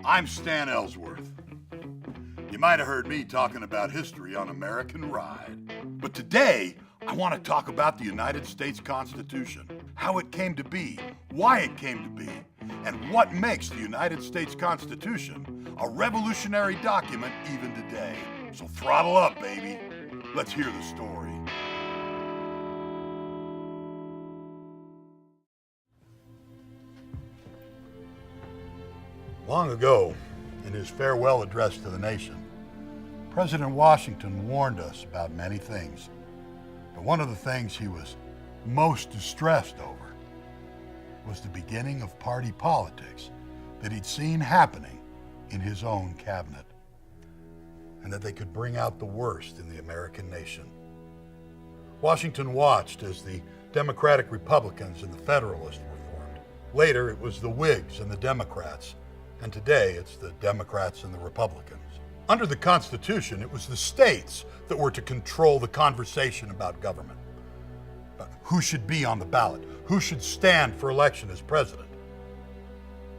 I'm Stan Ellsworth. You might have heard me talking about history on American Ride. But today, I want to talk about the United States Constitution, how it came to be, why it came to be, and what makes the United States Constitution a revolutionary document even today. So throttle up, baby. Let's hear the story. Long ago, in his farewell address to the nation, President Washington warned us about many things. But one of the things he was most distressed over was the beginning of party politics that he'd seen happening in his own cabinet, and that they could bring out the worst in the American nation. Washington watched as the Democratic Republicans and the Federalists were formed. Later, it was the Whigs and the Democrats, and today it's the Democrats and the Republicans. Under the Constitution, it was the states that were to control the conversation about government. But who should be on the ballot? Who should stand for election as president?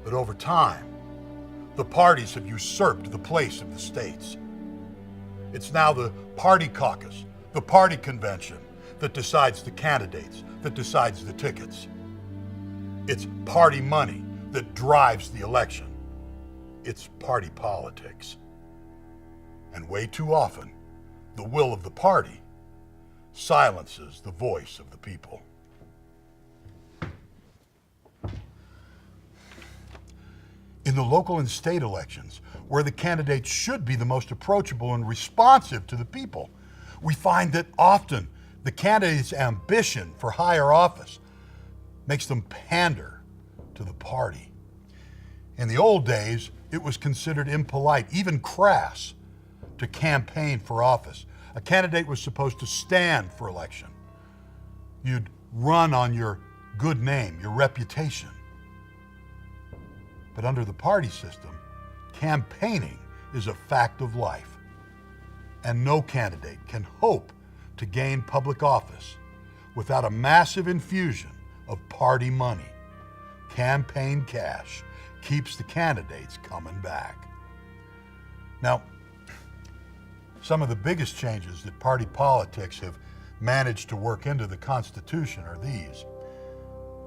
But over time, the parties have usurped the place of the states. It's now the party caucus, the party convention, that decides the candidates, that decides the tickets. It's party money that drives the election. It's party politics. And way too often, the will of the party silences the voice of the people. In the local and state elections, where the candidates should be the most approachable and responsive to the people, we find that often the candidate's ambition for higher office makes them pander to the party. In the old days, it was considered impolite, even crass, to campaign for office. A candidate was supposed to stand for election. You'd run on your good name, your reputation. But under the party system, campaigning is a fact of life, and no candidate can hope to gain public office without a massive infusion of party money. Campaign cash keeps the candidates coming back. Now, some of the biggest changes that party politics have managed to work into the Constitution are these.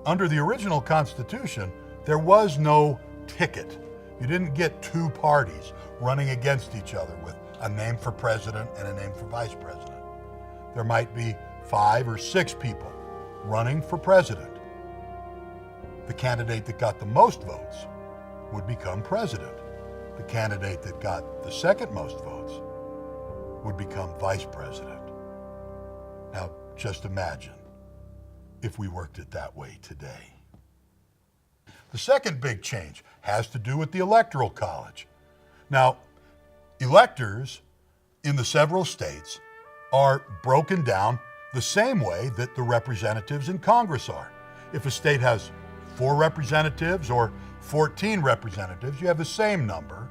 Under the original Constitution, there was no ticket. You didn't get two parties running against each other with a name for president and a name for vice president. There might be 5 or 6 people running for president. The candidate that got the most votes would become president. The candidate that got the second most votes would become vice president. Now, just imagine if we worked it that way today. The second big change has to do with the Electoral College. Now, electors in the several states are broken down the same way that the representatives in Congress are. If a state has 4 representatives or 14 representatives, you have the same number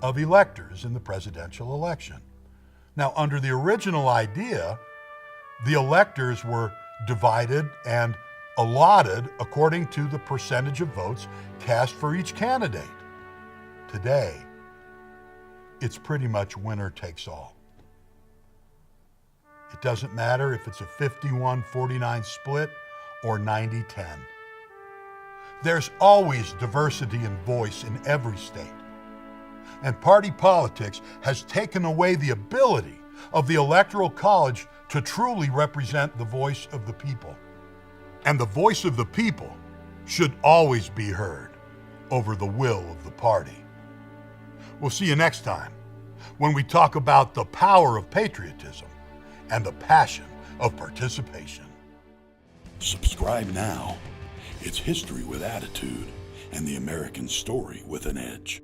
of electors in the presidential election. Now, under the original idea, the electors were divided and allotted according to the percentage of votes cast for each candidate. Today, it's pretty much winner takes all. It doesn't matter if it's a 51-49 split or 90-10. There's always diversity in voice in every state. And party politics has taken away the ability of the Electoral College to truly represent the voice of the people. And the voice of the people should always be heard over the will of the party. We'll see you next time when we talk about the power of patriotism and the passion of participation. Subscribe now. It's history with attitude and the American story with an edge.